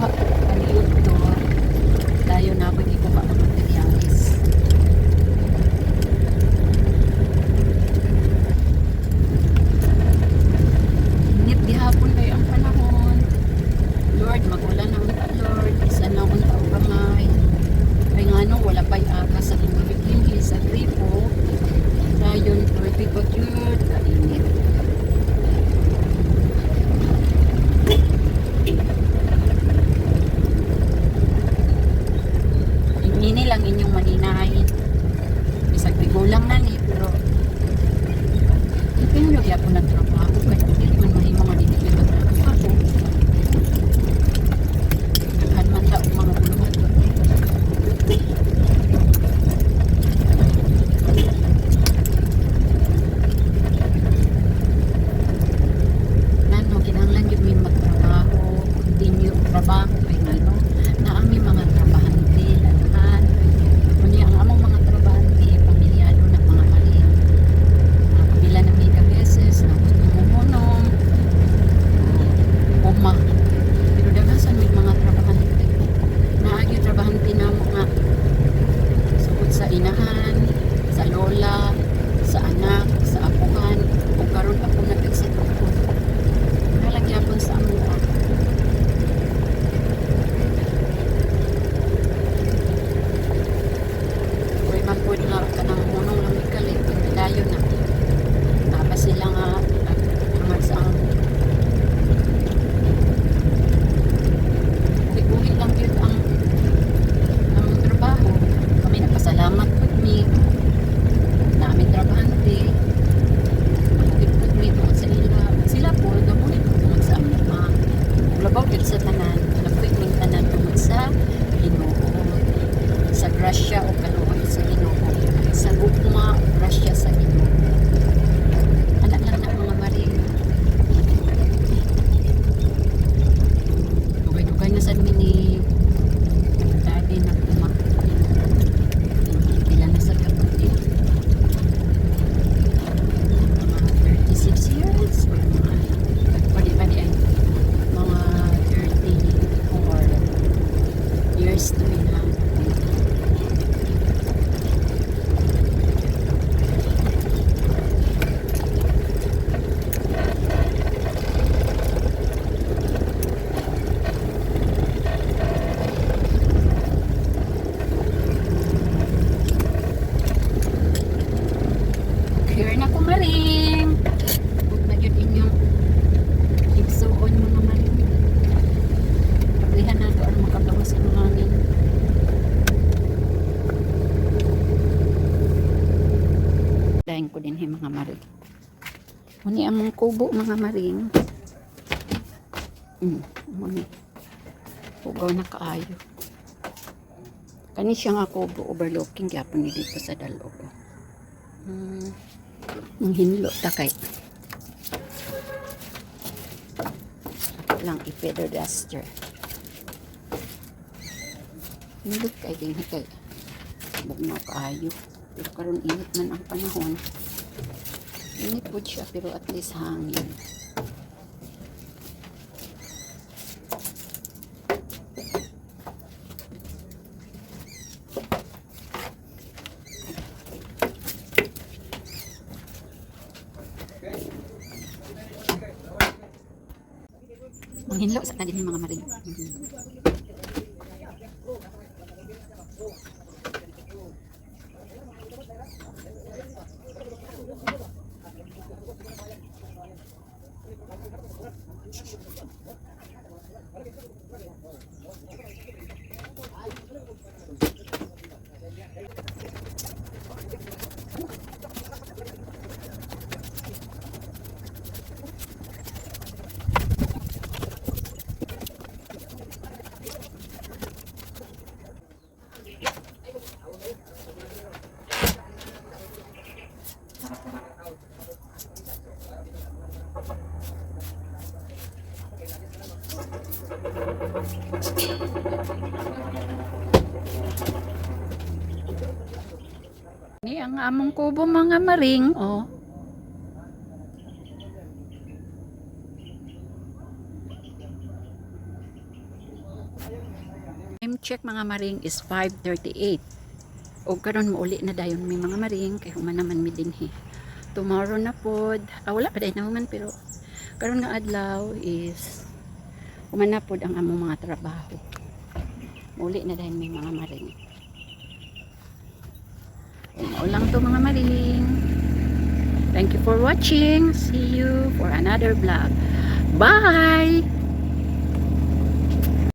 kuha kaniyot to. Dayon na ako ikuha ang materialis. Init gihapon kayo ang panahon. Lord, mag-ulan na unta Lord. Isa na unta o kamay. Ay nga no, wala pa'y aga sa hingi sa gripo. Dayon, Lord, bikot yun. Kainit. Ini lang inyong maninahin. Bisag bigulang na ni, pero ipinulog ako na trabaho. Kaya hindi man mahimang maninigil na trabaho. Naghan man taong mga bulungan doon. Nano, kinanglan yun may magtrabaho. Continue trabaho. Kaya nga no, na ang may mga trabahante, lalahan. Kunya ang among mga trabahante, pamilyado na mga mali. Nakabila na may kabeses, namunong, uma. Pero dagasan may mga trabahante. Naagyo trabahante na mga sukod sa inahan, sa lola, sa anak, sa apuhan, o karon ako nag-exit ako. Nalagyapon sa among Uy, magpud nga ka ng munong lamikalit, dayo na. Tapos sila nga, hangad sa buhi lang yun ang trabaho. Kami nagpasalamat po ni na aming trabahante. Magpipod ni tungkol sa ila. Sila po, gabuhin po tungkol sa aming mga labaw din sa tanan. Lapit ng tanan tungkol sa Ginoo. Sa grasya o kaluoy sa Ginoo. Sa gugma o grasya sa Ginoo. Anak lang na mga maring. Dugay-dugay na sa mini daddy na kumain. Pila na sa kapatid. Mga 36 years or mga padi-padi ay mga 34 years to be na. Here na ko maring. Huwag na yun inyong igsuon mo na maring. Paglihan na ito ang makabawas ng hangin. Dahin ko din mga maring. Muni ang mga kubo mga maring. Muni. Hugaw na kaayo. Kani siya nga kubo overlooking. Kaya po dito sa dalog. Ang hinlo takay lang i-feather duster hindi kay din kay bugnaw kaayo pero karon init man ang panahon init po siya pero at least hangin manghinlo sa kanila mga maring. Ni ang among kubo mga maring, oh. time check mga maring is 5:38. O karon mo uli na dayon may mga maring kay human naman mi dinhi. Tomorrow na pod. Wala pa day na human pero karon nga adlaw is human na pod ang among mga trabaho. Uli na dayon may mga maring. Mao lang to mga maring. Thank you for watching. See you for another vlog. Bye!